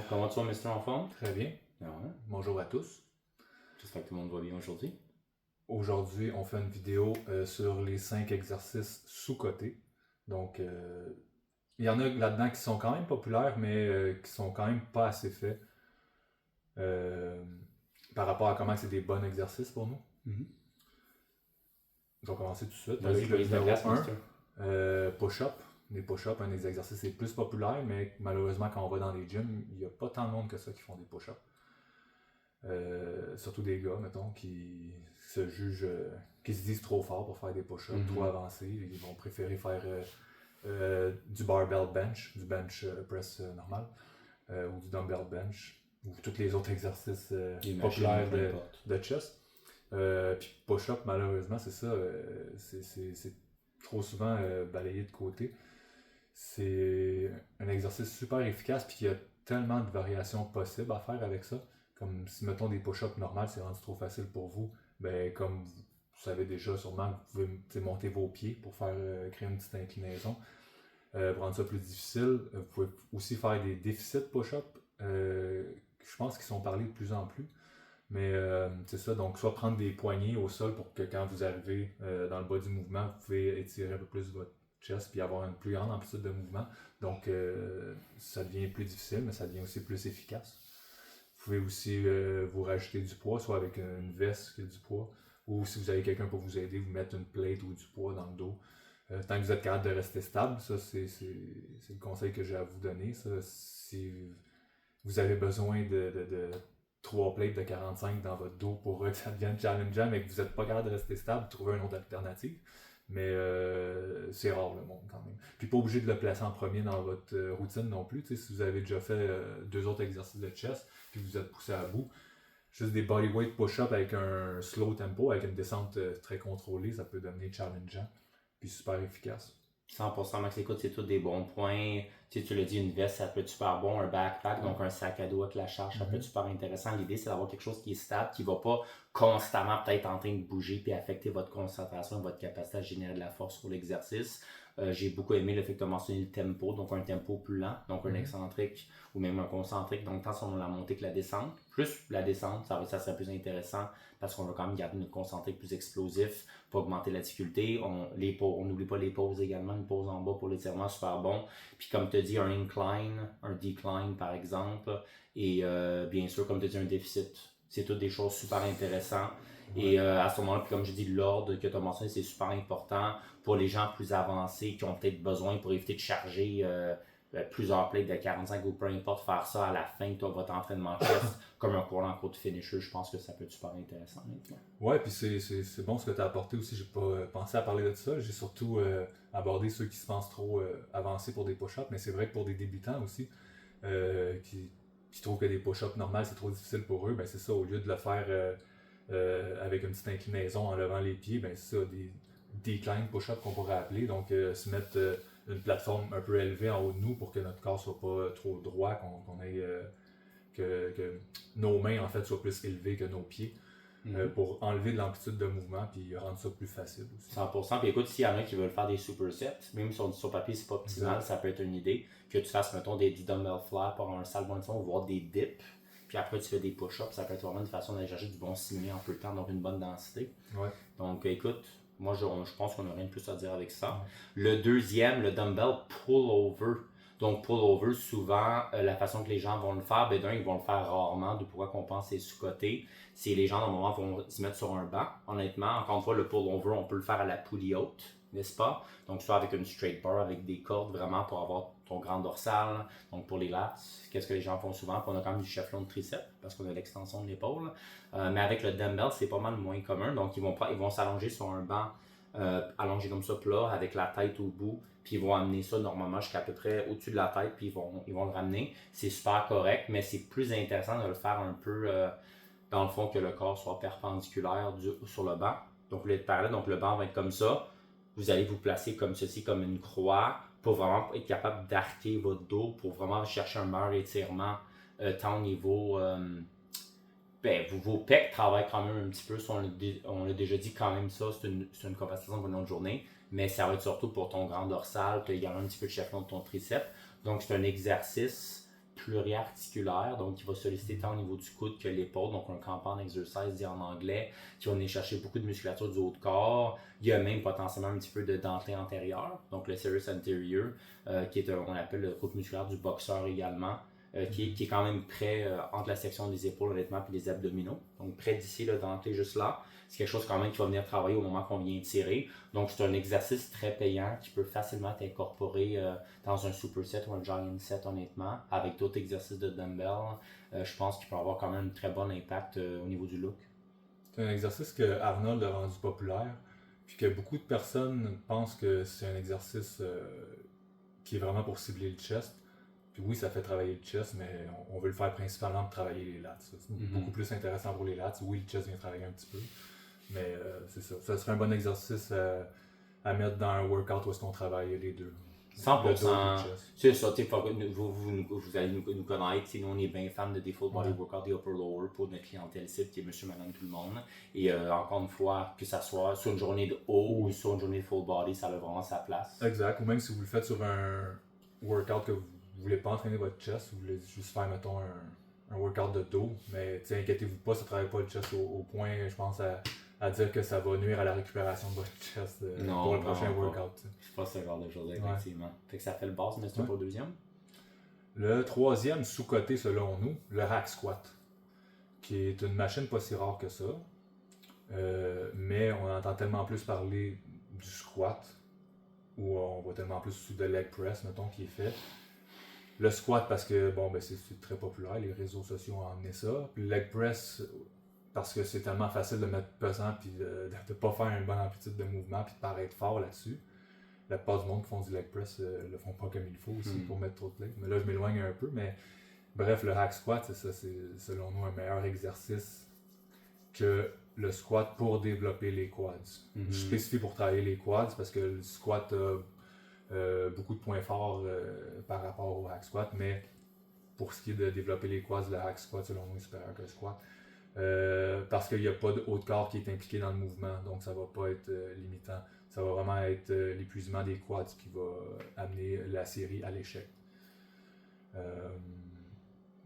Comment tu vas, Mr. Enfant? Très bien. Ah ouais. Bonjour à tous. J'espère que tout le monde va bien aujourd'hui. Aujourd'hui, on fait une vidéo sur les 5 exercices sous-cotés. Donc, il y en a là-dedans qui sont quand même populaires, mais qui sont quand même pas assez faits euh, par rapport à comment c'est des bons exercices pour nous. Je vais commencer tout de suite Vas-y, avec le brise la numéro glace, 1, Mister. push-up. Les push-ups, un des exercices les plus populaires, mais malheureusement, quand on va dans les gyms, il n'y a pas tant de monde que ça qui font des push-ups. Surtout des gars, mettons, qui se jugent, qui se disent trop forts pour faire des push-ups, trop avancés. Ils vont préférer faire du barbell bench, du bench press normal, ou du dumbbell bench, ou tous les autres exercices populaires de chest. Puis push-up, malheureusement, c'est ça, c'est trop souvent balayé de côté. C'est un exercice super efficace, puis il y a tellement de variations possibles à faire avec ça. Comme si, mettons, des push-ups normales, c'est rendu trop facile pour vous, ben, comme vous savez déjà, sûrement, vous pouvez monter vos pieds pour faire créer une petite inclinaison. Pour rendre ça plus difficile, vous pouvez aussi faire des déficits push-up. Je pense qu'ils sont parlés de plus en plus. Mais c'est ça, donc soit prendre des poignées au sol pour que quand vous arrivez dans le bas du mouvement, vous pouvez étirer un peu plus votre chest puis avoir une plus grande amplitude de mouvement. Donc ça devient plus difficile, mais ça devient aussi plus efficace. Vous pouvez aussi vous rajouter du poids, soit avec une veste qui a du poids, ou si vous avez quelqu'un pour vous aider, vous mettre une plate ou du poids dans le dos. Tant que vous êtes capable de rester stable, ça c'est le conseil que j'ai à vous donner. Ça, si vous avez besoin de 3 plates de 45 dans votre dos pour que ça devienne challengeant, mais que vous n'êtes pas capable de rester stable, trouvez une autre alternative. Mais c'est rare le monde quand même. Puis pas obligé de le placer en premier dans votre routine non plus. T'sais, si vous avez déjà fait 2 autres exercices de chest, puis vous êtes poussé à bout, juste des bodyweight push-up avec un slow tempo, avec une descente très contrôlée, ça peut devenir challengeant, puis super efficace. 100% Max, écoute, c'est tous des bons points. Tu l'as dit, une veste, ça peut être super bon. Un backpack, donc un sac à dos avec la charge, ça peut être super intéressant. L'idée, c'est d'avoir quelque chose qui est stable, qui ne va pas constamment peut-être en train de bouger puis affecter votre concentration, votre capacité à générer de la force sur l'exercice. J'ai beaucoup aimé le fait que tu as mentionné le tempo, donc un tempo plus lent, donc un excentrique ou même un concentrique, donc tant sur la montée que la descente. Plus la descente, ça serait plus intéressant parce qu'on va quand même garder notre concentrique plus explosif pour augmenter la difficulté. On n'oublie pas les pauses également, une pause en bas pour l'étirement, super bon. Puis comme tu as dit, un incline, un decline par exemple, et bien sûr, comme tu as dit, un déficit. C'est toutes des choses super intéressantes. Et à ce moment-là, puis comme je dis, l'ordre que tu as mentionné, c'est super important pour les gens plus avancés qui ont peut-être besoin pour éviter de charger plusieurs plates de 45 ou peu importe, faire ça à la fin de votre entraînement chest comme un courant en côte finisher. Je pense que ça peut être super intéressant maintenant. Ouais, puis c'est bon ce que tu as apporté aussi. J'ai pas pensé à parler de ça. J'ai surtout abordé ceux qui se pensent trop avancés pour des push-ups, mais c'est vrai que pour des débutants aussi, qui trouvent que des push-ups normales c'est trop difficile pour eux, ben c'est ça, au lieu de le faire avec une petite inclinaison en levant les pieds, ben c'est ça, des decline push-ups qu'on pourrait appeler. Donc se mettre une plateforme un peu élevée en haut de nous pour que notre corps soit pas trop droit, qu'on ait que nos mains en fait soient plus élevées que nos pieds. Pour enlever de l'amplitude de mouvement puis rendre ça plus facile aussi. 100%. Puis écoute, s'il y en a qui veulent faire des supersets, même sur papier, c'est pas optimal, ça peut être une idée. Que tu fasses, mettons, du dumbbell fly pour un salle bon son, voire des dips. Puis après, tu fais des push-ups. Ça peut être vraiment une façon d'aller chercher du bon stimulant en peu de temps, donc une bonne densité. Ouais. Donc écoute, moi je pense qu'on n'a rien de plus à dire avec ça. Le deuxième, le dumbbell pull-over. Donc pull-over, souvent, la façon que les gens vont le faire, ben d'un, ils vont le faire rarement, de pourquoi qu'on pense c'est sous-côté. C'est les gens, normalement, vont se mettre sur un banc. Honnêtement, encore une fois, le pull-over, on peut le faire à la poulie haute, n'est-ce pas? Donc soit avec une straight bar, avec des cordes, vraiment pour avoir ton grand dorsal. Donc pour les lats, qu'est-ce que les gens font souvent? Puis on a quand même du cheflon de triceps, parce qu'on a l'extension de l'épaule. Mais avec le dumbbell, c'est pas mal moins commun. Donc ils vont s'allonger sur un banc allongé comme ça, plat, avec la tête au bout, puis ils vont amener ça normalement jusqu'à peu près au-dessus de la tête, puis ils vont le ramener. C'est super correct, mais c'est plus intéressant de le faire un peu dans le fond que le corps soit perpendiculaire sur le banc. Donc, vous voulez être parallèle, donc le banc va être comme ça. Vous allez vous placer comme ceci, comme une croix, pour vraiment être capable d'arquer votre dos, pour vraiment chercher un meilleur étirement, tant au niveau... vos pecs travaillent quand même un petit peu, on l'a déjà dit quand même ça, c'est une compensation pour une autre journée, mais ça va être surtout pour ton grand dorsal, tu as également un petit peu de cheflon de ton triceps. Donc c'est un exercice pluriarticulaire, donc qui va solliciter tant au niveau du coude que l'épaule, donc un compound exercise dit en anglais, qui va venir chercher beaucoup de musculature du haut de corps. Il y a même potentiellement un petit peu de dentelé antérieur, donc le serrus anterior, qui est on appelle le groupe musculaire du boxeur également, qui est quand même près entre la section des épaules honnêtement et les abdominaux, donc près d'ici, le dentelé juste là. C'est quelque chose quand même qui va venir travailler au moment qu'on vient tirer. Donc c'est un exercice très payant qui peut facilement être incorporé dans un superset ou un giant set honnêtement, avec d'autres exercices de dumbbell. Je pense qu'il peut avoir quand même un très bon impact au niveau du look. C'est un exercice que Arnold a rendu populaire, puis que beaucoup de personnes pensent que c'est un exercice qui est vraiment pour cibler le chest. Puis oui, ça fait travailler le chest, mais on veut le faire principalement pour travailler les lats. C'est beaucoup plus intéressant pour les lats. Oui, le chest vient travailler un petit peu, mais c'est ça. Ça serait un bon exercice à mettre dans un workout où est-ce qu'on travaille les deux. 100%. C'est ça, vous allez nous connaître. Nous, on est bien fans de des full body workouts, des upper lower pour notre clientèle cible qui est monsieur, madame, tout le monde. Et encore une fois, que ça soit sur une journée de haut ou sur une journée de full body, ça a vraiment sa place. Exact. Ou même si vous le faites sur un workout que vous voulez pas entraîner votre chest, vous voulez juste faire, mettons, un workout de dos, mais inquiétez-vous pas, ça travaille pas le chest au point, je pense, à dire que ça va nuire à la récupération de votre chest pour le prochain workout. C'est pas ce genre de choses, effectivement. Fait que ça fait le base, mais c'est pour le deuxième. Le troisième, sous-coté selon nous, le hack squat, qui est une machine pas si rare que ça, mais on entend tellement plus parler du squat, où on voit tellement plus de leg press, mettons, qui est fait. Le squat, parce que bon, ben c'est très populaire, les réseaux sociaux ont emmené ça. Puis le leg press, parce que c'est tellement facile de mettre pesant puis de ne pas faire une bonne amplitude de mouvement puis de paraître fort là-dessus. La plupart du monde qui font du leg press le font pas comme il faut aussi pour mettre trop de leg. Mais là, je m'éloigne un peu, mais bref, le hack squat, c'est ça, c'est selon nous un meilleur exercice que le squat pour développer les quads. Je spécifie pour travailler les quads parce que le squat a beaucoup de points forts par rapport au hack squat, mais pour ce qui est de développer les quads, le hack squat selon nous est supérieur que le squat. Parce qu'il n'y a pas de haut de corps qui est impliqué dans le mouvement, donc ça ne va pas être limitant. Ça va vraiment être l'épuisement des quads qui va amener la série à l'échec.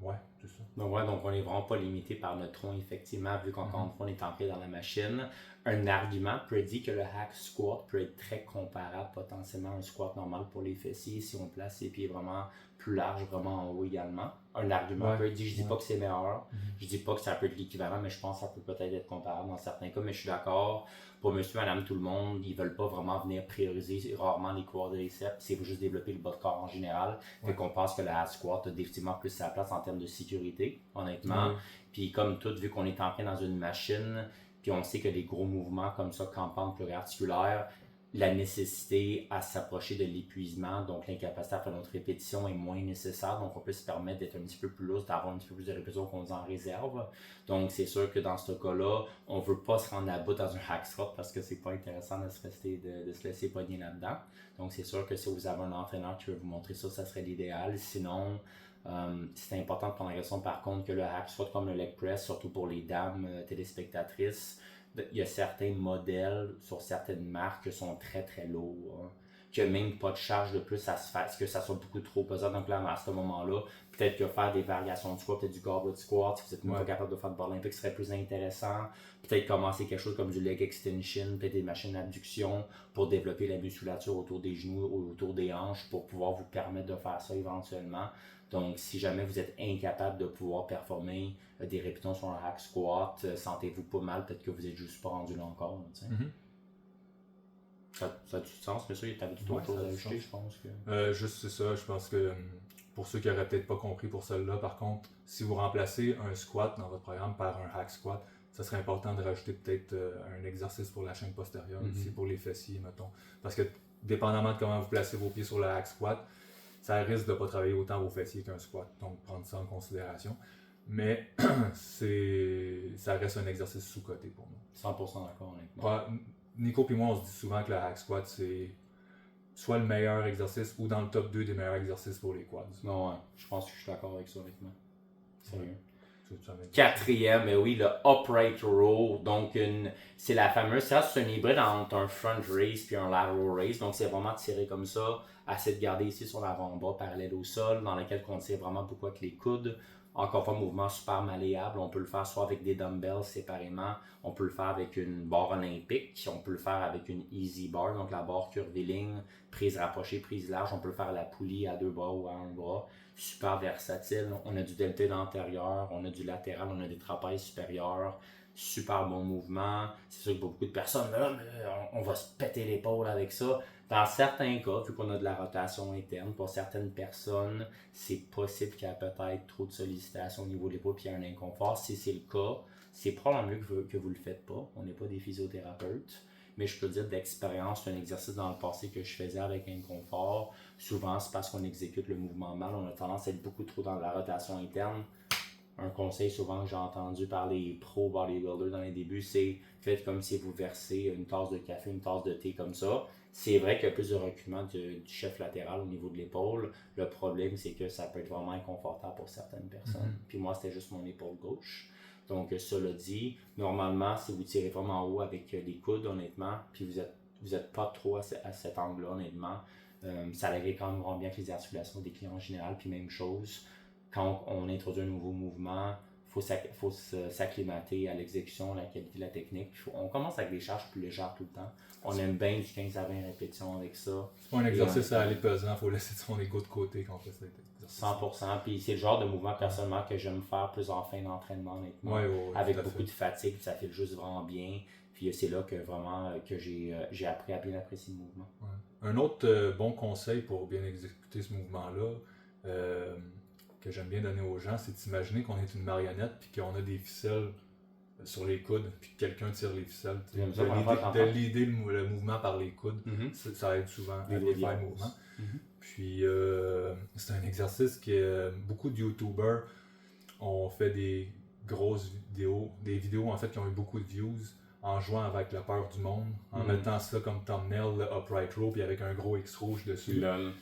Ouais, c'est ça. Donc on n'est vraiment pas limité par notre tronc, effectivement, vu qu'encore une fois, on est ancré dans la machine. Un argument prédit que le hack squat peut être très comparable potentiellement à un squat normal pour les fessiers si on place ses pieds vraiment plus larges, vraiment en haut également. Un argument prédit, je dis pas que c'est meilleur, je dis pas que ça peut être l'équivalent, mais je pense que ça peut peut-être être comparable dans certains cas, mais je suis d'accord. Pour monsieur, madame, tout le monde, ils veulent pas vraiment venir prioriser rarement les quadriceps, c'est juste développer le bas de corps en général. Fait qu'on pense que le hack squat a définitivement plus sa place en termes de sécurité, honnêtement. Puis comme tout, vu qu'on est ancré dans une machine, puis on sait que des gros mouvements comme ça, compound pluriarticulaire, la nécessité à s'approcher de l'épuisement, donc l'incapacité à faire notre répétition est moins nécessaire, donc on peut se permettre d'être un petit peu plus lourd, d'avoir un petit peu plus de répétitions qu'on en réserve. Donc c'est sûr que dans ce cas-là, on ne veut pas se rendre à bout dans un hack squat parce que c'est pas intéressant de se laisser pogner là-dedans. Donc c'est sûr que si vous avez un entraîneur qui veut vous montrer ça, ça serait l'idéal. Sinon, c'est important de prendre la question par contre que le hack squat comme le leg press, surtout pour les dames téléspectatrices, il y a certains modèles sur certaines marques qui sont très très lourds, qui n'ont même pas de charge de plus à se faire, parce que ça soit beaucoup trop pesant. Donc là, à ce moment-là, peut-être que faire des variations de squat, peut-être du goblet squat, si vous êtes même pas capable de faire de barre olympique, serait plus intéressant. Peut-être commencer quelque chose comme du leg extension, peut-être des machines d'abduction pour développer la musculature autour des genoux ou autour des hanches pour pouvoir vous permettre de faire ça éventuellement. Donc, si jamais vous êtes incapable de pouvoir performer des répétitions sur un hack squat, sentez-vous pas mal, peut-être que vous êtes juste pas rendu là encore. Ça a du sens, mais ça, tu avais d'autres choses à ajouter, je pense que. Juste c'est ça, je pense que pour ceux qui n'auraient peut-être pas compris pour celle-là, par contre, si vous remplacez un squat dans votre programme par un hack squat, ça serait important de rajouter peut-être un exercice pour la chaîne postérieure, aussi pour les fessiers, mettons. Parce que dépendamment de comment vous placez vos pieds sur le hack squat, ça risque de ne pas travailler autant vos fessiers qu'un squat, donc prendre ça en considération. Mais ça reste un exercice sous-coté pour nous. 100% d'accord avec moi. Nico et moi, on se dit souvent que le hack squat, c'est soit le meilleur exercice ou dans le top 2 des meilleurs exercices pour les quads. Non, ouais, je pense que je suis d'accord avec ça, honnêtement. Sérieux. Quatrième, mais oui, le upright row. Donc, c'est la fameuse, c'est un hybride entre un front raise puis un lateral raise. Donc, c'est vraiment tiré comme ça. Assez de garder ici son avant-bras parallèle au sol, dans lequel on tire vraiment beaucoup avec les coudes. Encore une fois, mouvement super malléable. On peut le faire soit avec des dumbbells séparément, on peut le faire avec une barre olympique, on peut le faire avec une easy bar, donc la barre curviligne, prise rapprochée, prise large. On peut le faire à la poulie à 2 bras ou à 1 bras. Super versatile. On a du deltoïde antérieur, on a du latéral, on a des trapèzes supérieurs. Super bon mouvement. C'est sûr que pour beaucoup de personnes, là, on va se péter l'épaule avec ça. Dans certains cas, vu qu'on a de la rotation interne, pour certaines personnes, c'est possible qu'il y ait peut-être trop de sollicitation au niveau de l'épaule et qu'il y ait un inconfort. Si c'est le cas, c'est probablement mieux que vous ne le faites pas. On n'est pas des physiothérapeutes. Mais je peux dire d'expérience, c'est un exercice dans le passé que je faisais avec inconfort. Souvent, c'est parce qu'on exécute le mouvement mal. On a tendance à être beaucoup trop dans la rotation interne. Un conseil souvent que j'ai entendu par les pro bodybuilders dans les débuts, c'est faites comme si vous versez une tasse de café, une tasse de thé comme ça. C'est vrai qu'il y a plus de reculement du chef latéral au niveau de l'épaule. Le problème, c'est que ça peut être vraiment inconfortable pour certaines personnes. Puis moi, c'était juste mon épaule gauche. Donc, cela dit, normalement, si vous tirez vraiment en haut avec les coudes, honnêtement, puis vous êtes pas trop à cet angle-là, honnêtement, ça règle quand même vraiment bien avec les articulations des clients en général. Puis même chose, quand on introduit un nouveau mouvement, il faut s'acclimater à l'exécution, à la qualité de la technique. On commence avec des charges plus légères tout le temps. On aime bien du 15 à 20 répétitions avec ça. C'est pas un exercice à aller pesant, il faut laisser son ego de côté quand on fait cet exercice. 100%. Puis c'est le genre de mouvement personnellement que j'aime faire plus en fin d'entraînement, honnêtement. Avec beaucoup de fatigue, ça file juste vraiment bien. Puis c'est là que vraiment que j'ai appris à bien apprécier le mouvement. Ouais. Un autre bon conseil pour bien exécuter ce mouvement-là, que j'aime bien donner aux gens, c'est d'imaginer qu'on est une marionnette puis qu'on a des ficelles sur les coudes puis que quelqu'un tire les ficelles. De l'idée le mouvement par les coudes, ça aide souvent à bien faire le mouvement. Puis c'est un exercice que beaucoup de YouTubers ont fait des grosses vidéos, des vidéos en fait qui ont eu beaucoup de views en jouant avec la peur du monde, en mettant ça comme thumbnail, le upright row, puis avec un gros X rouge dessus. Lol.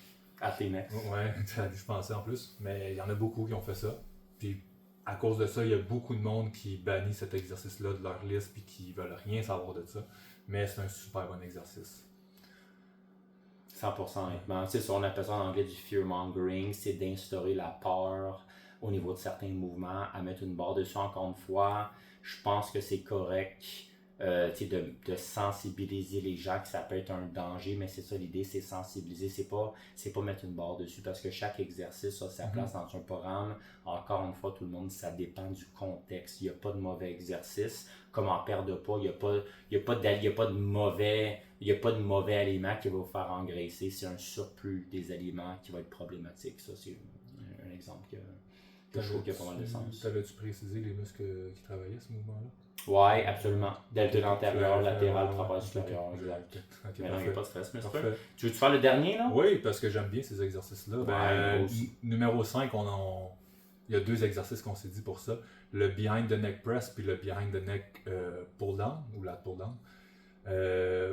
Athénex. Ouais, je pensais en plus. Mais il y en a beaucoup qui ont fait ça. Puis à cause de ça, il y a beaucoup de monde qui bannit cet exercice-là de leur liste puis qui veulent rien savoir de ça. Mais c'est un super bon exercice. 100% honnêtement. Tu sais, on appelle ça en anglais du fear-mongering, c'est d'instaurer la peur au niveau de certains mouvements, à mettre une barre dessus encore une fois. Je pense que c'est correct. De sensibiliser les gens que ça peut être un danger, mais c'est ça l'idée, c'est sensibiliser, c'est pas mettre une barre dessus parce que chaque exercice a sa place dans un programme. Encore une fois, tout le monde, ça dépend du contexte. Il n'y a pas de mauvais exercice. Comme en perte de poids, il n'y a pas de mauvais aliments qui va vous faire engraisser. C'est un surplus des aliments qui va être problématique. Ça, c'est un exemple que je trouve qui a pas mal de sens. T'avais-tu précisé les muscles qui travaillaient à ce mouvement-là? Oui, absolument. Deltoïde antérieur, latéral, trapèze supérieur, exact. Mais non, il n'y a pas de stress, monsieur. Tu veux-tu faire le dernier, là? Oui, parce que j'aime bien ces exercices-là. Numéro 5, il y a 2 exercices qu'on s'est dit pour ça. Le behind the neck press puis le behind the neck pull down, ou lat pull down.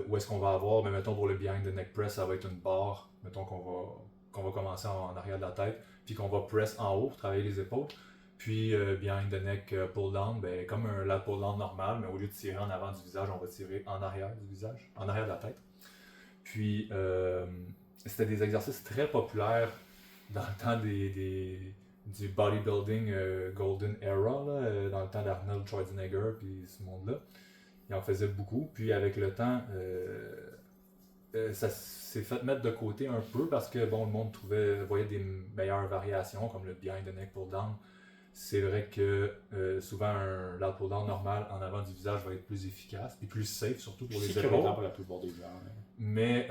Où est-ce qu'on va avoir, mettons pour le behind the neck press, ça va être une barre, mettons qu'on va commencer en arrière de la tête, puis qu'on va press en haut pour travailler les épaules. Puis behind the neck pull down, comme un lat pull down normal, mais au lieu de tirer en avant du visage, on va tirer en arrière du visage, en arrière de la tête. Puis c'était des exercices très populaires dans le temps du bodybuilding golden era, là, dans le temps d'Arnold Schwarzenegger puis ce monde-là. Ils en faisaient beaucoup. Puis avec le temps, ça s'est fait mettre de côté un peu parce que le monde voyait des meilleures variations comme le behind the neck pull down. C'est vrai que souvent un lat pull down normal en avant du visage va être plus efficace et plus safe, surtout pour les épaules. Pour la plupart des gens. Mais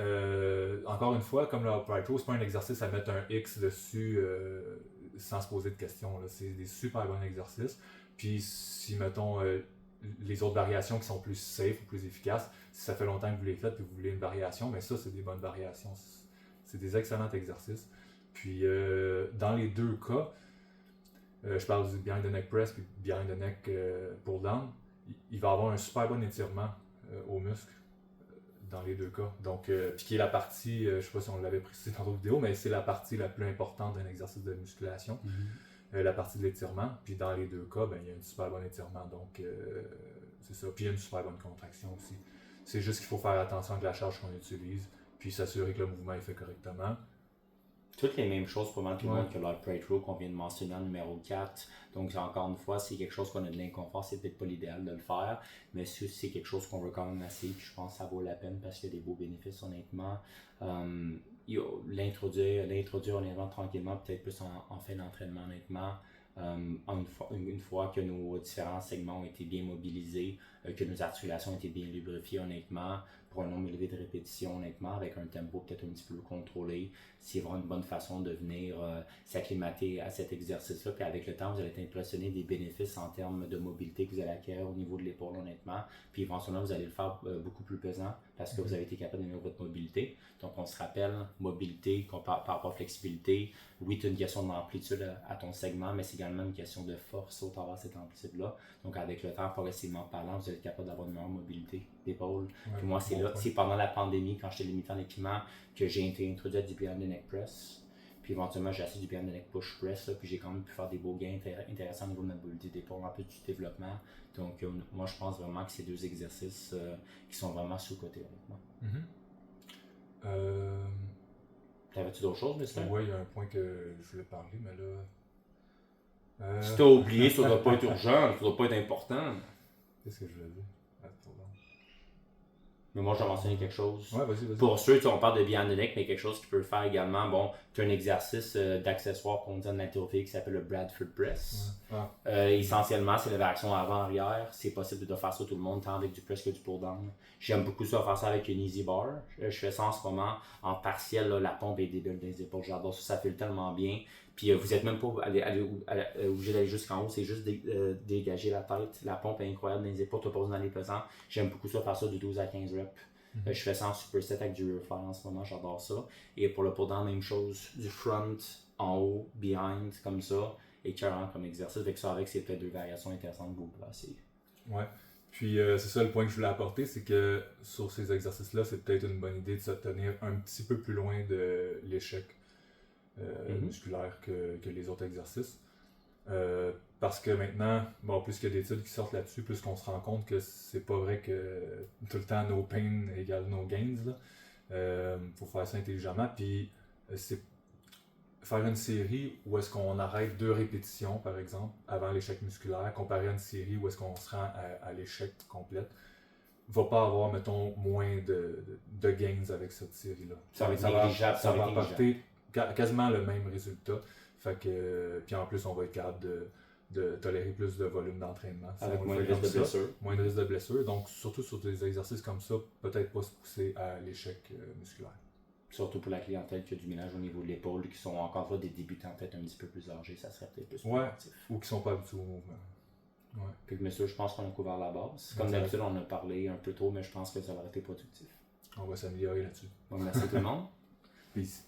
encore une fois, comme le upright row, c'est pas un exercice à mettre un X dessus sans se poser de questions. Là. C'est des super bons exercices. Puis si mettons les autres variations qui sont plus safe ou plus efficaces, si ça fait longtemps que vous les faites et que vous voulez une variation, mais ça c'est des bonnes variations. C'est des excellents exercices. Puis dans les 2 cas, je parle du behind the neck press puis behind the neck pull down, il va avoir un super bon étirement aux muscles dans les 2 cas. Donc, puis qui est la partie, je ne sais pas si on l'avait précisé dans d'autres vidéos, mais c'est la partie la plus importante d'un exercice de musculation. la partie de l'étirement. Puis dans les deux cas, ben, il y a un super bon étirement. Donc, c'est ça. Puis il y a une super bonne contraction aussi. C'est juste qu'il faut faire attention avec la charge qu'on utilise, puis s'assurer que le mouvement est fait correctement. Toutes les mêmes choses pour tout le Ouais. monde que l'Art Plate Row qu'on vient de mentionner en numéro 4. Donc, encore une fois, si c'est quelque chose qu'on a de l'inconfort, c'est peut-être pas l'idéal de le faire. Mais si c'est quelque chose qu'on veut quand même essayer, puis je pense que ça vaut la peine parce qu'il y a des beaux bénéfices, honnêtement. L'introduire honnêtement tranquillement, peut-être plus en fin d'entraînement, honnêtement. Une fois que nos différents segments ont été bien mobilisés, que nos articulations ont été bien lubrifiées, honnêtement, pour un nombre élevé de répétitions, honnêtement, avec un tempo peut-être un petit peu contrôlé, c'est vraiment une bonne façon de venir s'acclimater à cet exercice-là. Puis avec le temps, vous allez être impressionné des bénéfices en termes de mobilité que vous allez acquérir au niveau de l'épaule, honnêtement. Puis éventuellement, vous allez le faire beaucoup plus pesant parce que vous avez été capable d'améliorer votre mobilité. Donc, on se rappelle, mobilité par rapport à flexibilité. Oui, tu as une question d'amplitude à ton segment, mais c'est également une question de force au travers de cette amplitude-là. Donc, avec le temps, progressivement parlant, vous êtes capable d'avoir une meilleure mobilité d'épaule. Puis moi, c'est pendant la pandémie, quand j'étais limité en équipement, que j'ai été introduit à du Beyond the Neck Press. Puis éventuellement, j'ai essayé du Beyond the Neck Push Press. Là, puis j'ai quand même pu faire des beaux gains intéressants au niveau de ma mobilité d'épaule, un peu du développement. Donc, moi, je pense vraiment que c'est deux exercices qui sont vraiment sous-cotés, honnêtement. T'avais-tu d'autres choses, monsieur? Oui, il y a un point que je voulais parler, mais là... Si t'as oublié, ça doit pas être urgent, ça doit pas être important. Qu'est-ce que je voulais dire? Attends. Mais moi, je vais mentionner quelque chose. Ouais, vas-y. Pour ceux, on parle de Beyond the Neck, mais quelque chose qui peut faire également, bon, tu as un exercice d'accessoire qu'on dit en haltérophilie qui s'appelle le Bradford Press. Essentiellement, c'est la variation avant-arrière. C'est possible de faire ça tout le monde, tant avec du press que du pull-down. J'aime beaucoup ça, faire ça avec une easy bar. Je fais ça en ce moment en partiel, là, la pompe est débile dans les épaules. J'adore ça, ça file tellement bien. Puis vous n'êtes même pas obligé d'aller jusqu'en haut, c'est juste dégager la tête. La pompe est incroyable dans les épaules, tu n'as pas besoin d'aller pesant. J'aime beaucoup ça, faire ça du 12 à 15 reps. Je fais ça en superset avec du rear fly en ce moment, j'adore ça. Et pour le pull-down, même chose, du front, en haut, behind, comme ça, écœurant comme exercice. Avec ça, c'est peut-être deux variations intéressantes que vous pouvez essayer. Ouais. Puis c'est ça le point que je voulais apporter, c'est que sur ces exercices-là, c'est peut-être une bonne idée de se tenir un petit peu plus loin de l'échec musculaire que les autres exercices. Parce que maintenant, bon, plus qu'il y a d'études qui sortent là-dessus, plus qu'on se rend compte que c'est pas vrai que tout le temps no pain égale no gains. Faut faire ça intelligemment. Puis c'est faire une série où est-ce qu'on arrête 2 répétitions, par exemple, avant l'échec musculaire, comparé à une série où est-ce qu'on se rend à l'échec complète, va pas avoir, mettons, moins de gains avec cette série-là. Ça va apporter quasiment le même résultat. Fait que, puis en plus, on va être capable de tolérer plus de volume d'entraînement. Avec moins de risque de blessure. Moins de risque de blessure. Donc, surtout sur des exercices comme ça, peut-être pas se pousser à l'échec musculaire. Surtout pour la clientèle qui a du ménage au niveau de l'épaule, qui sont encore une fois des débutants peut-être un petit peu plus âgés, ça serait peut-être plus productif. Ou qui sont pas habitués au mouvement. Ouais. Puis monsieur, je pense qu'on a couvert la base. Comme d'habitude, on a parlé un peu tôt, mais je pense que ça aurait été productif. On va s'améliorer là-dessus. Bon, merci tout le monde. Peace.